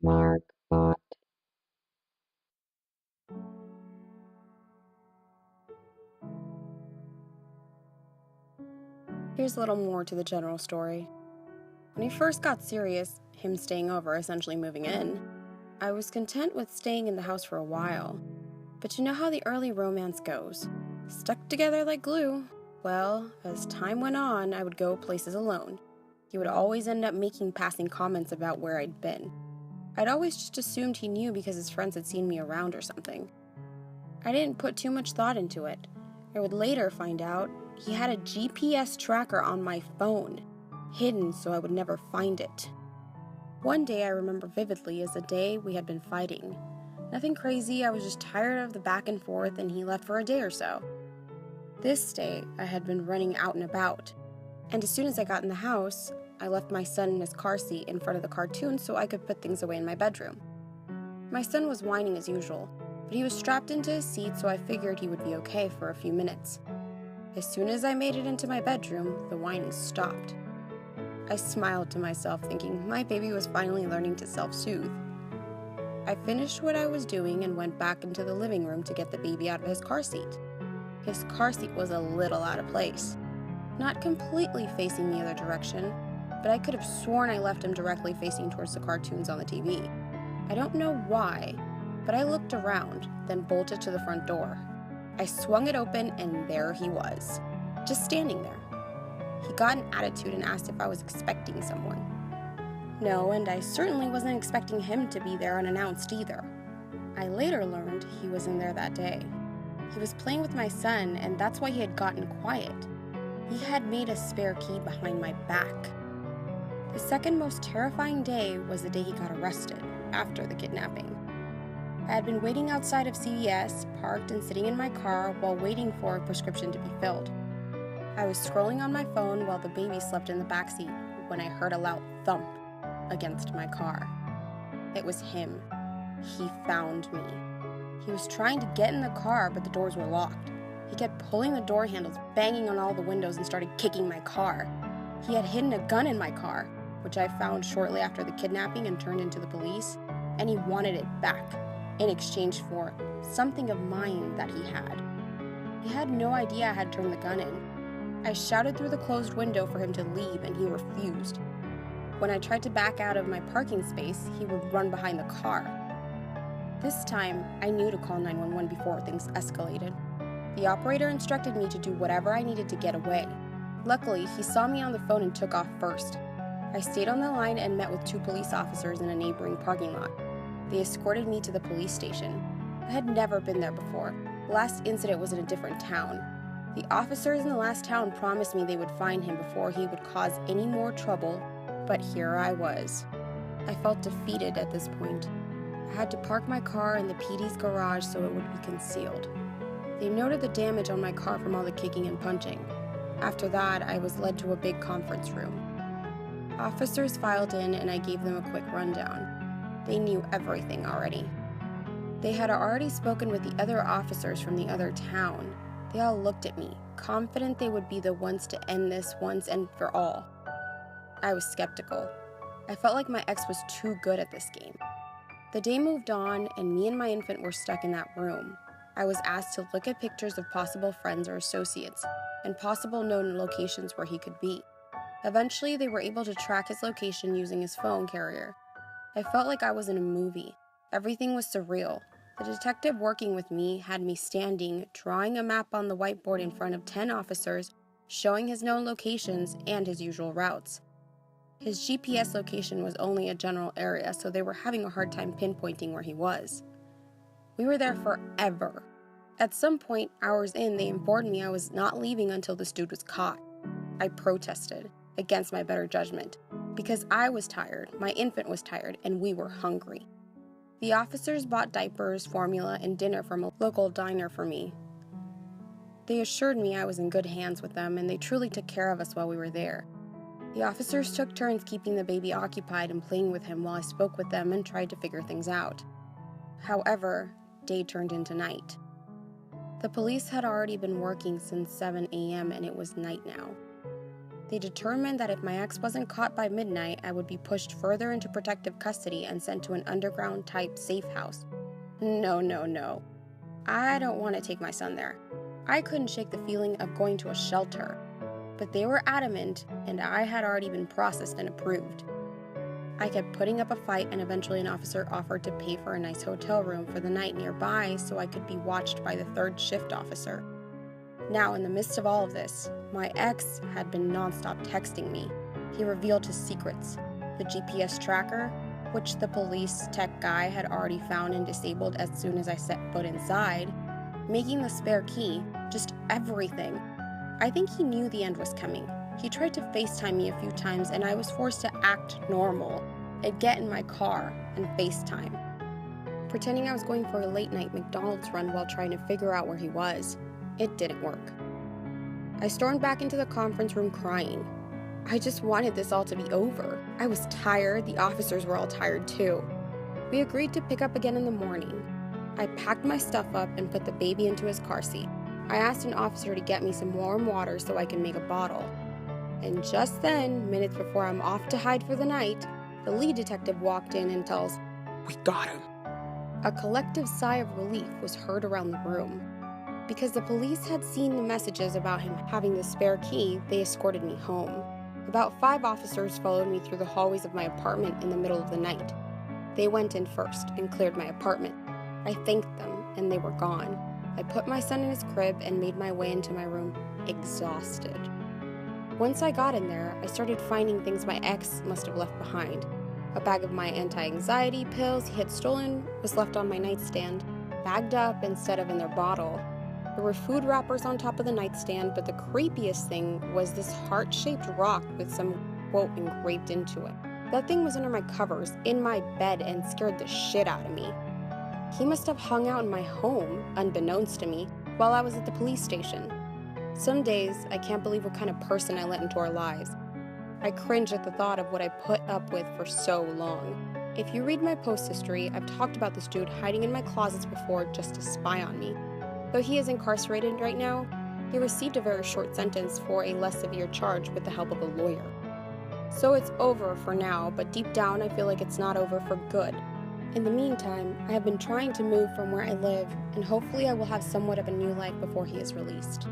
Margbot. Here's a little more to the general story. When he first got serious, him staying over, essentially moving in, I was content with staying in the house for a while. But you know how the early romance goes. Stuck together like glue. Well, as time went on, I would go places alone. He would always end up making passing comments about where I'd been. I'd always just assumed he knew because his friends had seen me around or something. I didn't put too much thought into it. I would later find out he had a GPS tracker on my phone, hidden so I would never find it. One day I remember vividly as the day we had been fighting. Nothing crazy, I was just tired of the back and forth and he left for a day or so. This day I had been running out and about, and as soon as I got in the house, I left my son in his car seat in front of the cartoon so I could put things away in my bedroom. My son was whining as usual, but he was strapped into his seat so I figured he would be okay for a few minutes. As soon as I made it into my bedroom, the whining stopped. I smiled to myself thinking my baby was finally learning to self-soothe. I finished what I was doing and went back into the living room to get the baby out of his car seat. His car seat was a little out of place. Not completely facing the other direction, but I could have sworn I left him directly facing towards the cartoons on the TV. I don't know why, but I looked around, then bolted to the front door. I swung it open and there he was, just standing there. He got an attitude and asked if I was expecting someone. No, and I certainly wasn't expecting him to be there unannounced either. I later learned he was in there that day. He was playing with my son, and that's why he had gotten quiet. He had made a spare key behind my back. The second most terrifying day was the day he got arrested, after the kidnapping. I had been waiting outside of CVS, parked and sitting in my car while waiting for a prescription to be filled. I was scrolling on my phone while the baby slept in the backseat when I heard a loud thump against my car. It was him. He found me. He was trying to get in the car, but the doors were locked. He kept pulling the door handles, banging on all the windows, and started kicking my car. He had hidden a gun in my car, which I found shortly after the kidnapping and turned into the police, and he wanted it back in exchange for something of mine that he had. He had no idea I had turned the gun in. I shouted through the closed window for him to leave, and he refused. When I tried to back out of my parking space, he would run behind the car. This time, I knew to call 911 before things escalated. The operator instructed me to do whatever I needed to get away. Luckily, he saw me on the phone and took off first. I stayed on the line and met with 2 police officers in a neighboring parking lot. They escorted me to the police station. I had never been there before. The last incident was in a different town. The officers in the last town promised me they would find him before he would cause any more trouble, but here I was. I felt defeated at this point. I had to park my car in the PD's garage so it would be concealed. They noted the damage on my car from all the kicking and punching. After that, I was led to a big conference room. Officers filed in and I gave them a quick rundown. They knew everything already. They had already spoken with the other officers from the other town. They all looked at me, confident they would be the ones to end this once and for all. I was skeptical. I felt like my ex was too good at this game. The day moved on, and me and my infant were stuck in that room. I was asked to look at pictures of possible friends or associates, and possible known locations where he could be. Eventually, they were able to track his location using his phone carrier. I felt like I was in a movie. Everything was surreal. The detective working with me had me standing, drawing a map on the whiteboard in front of 10 officers, showing his known locations and his usual routes. His GPS location was only a general area, so they were having a hard time pinpointing where he was. We were there forever. At some point, hours in, they informed me I was not leaving until this dude was caught. I protested, against my better judgment, because I was tired, my infant was tired, and we were hungry. The officers bought diapers, formula, and dinner from a local diner for me. They assured me I was in good hands with them, and they truly took care of us while we were there. The officers took turns keeping the baby occupied and playing with him while I spoke with them and tried to figure things out. However, day turned into night. The police had already been working since 7 a.m. and it was night now. They determined that if my ex wasn't caught by midnight, I would be pushed further into protective custody and sent to an underground-type safe house. No, no, no. I don't want to take my son there. I couldn't shake the feeling of going to a shelter, but they were adamant, and I had already been processed and approved. I kept putting up a fight, and eventually an officer offered to pay for a nice hotel room for the night nearby so I could be watched by the third shift officer. Now, in the midst of all of this, my ex had been nonstop texting me. He revealed his secrets: the GPS tracker, which the police tech guy had already found and disabled as soon as I set foot inside, making the spare key, just everything. I think he knew the end was coming. He tried to FaceTime me a few times, and I was forced to act normal and get in my car and FaceTime, pretending I was going for a late-night McDonald's run while trying to figure out where he was. It didn't work. I stormed back into the conference room crying. I just wanted this all to be over. I was tired. The officers were all tired too. We agreed to pick up again in the morning. I packed my stuff up and put the baby into his car seat. I asked an officer to get me some warm water so I can make a bottle. And just then, minutes before I'm off to hide for the night, the lead detective walked in and tells, "We got him." A collective sigh of relief was heard around the room. Because the police had seen the messages about him having the spare key, they escorted me home. About 5 officers followed me through the hallways of my apartment in the middle of the night. They went in first and cleared my apartment. I thanked them, and they were gone. I put my son in his crib and made my way into my room, exhausted. Once I got in there, I started finding things my ex must have left behind. A bag of my anti-anxiety pills he had stolen was left on my nightstand, bagged up instead of in their bottle. There were food wrappers on top of the nightstand, but the creepiest thing was this heart-shaped rock with some quote engraved into it. That thing was under my covers, in my bed, and scared the shit out of me. He must have hung out in my home, unbeknownst to me, while I was at the police station. Some days, I can't believe what kind of person I let into our lives. I cringe at the thought of what I put up with for so long. If you read my post history, I've talked about this dude hiding in my closets before just to spy on me. Though he is incarcerated right now, he received a very short sentence for a less severe charge with the help of a lawyer. So it's over for now, but deep down I feel like it's not over for good. In the meantime, I have been trying to move from where I live, and hopefully I will have somewhat of a new life before he is released.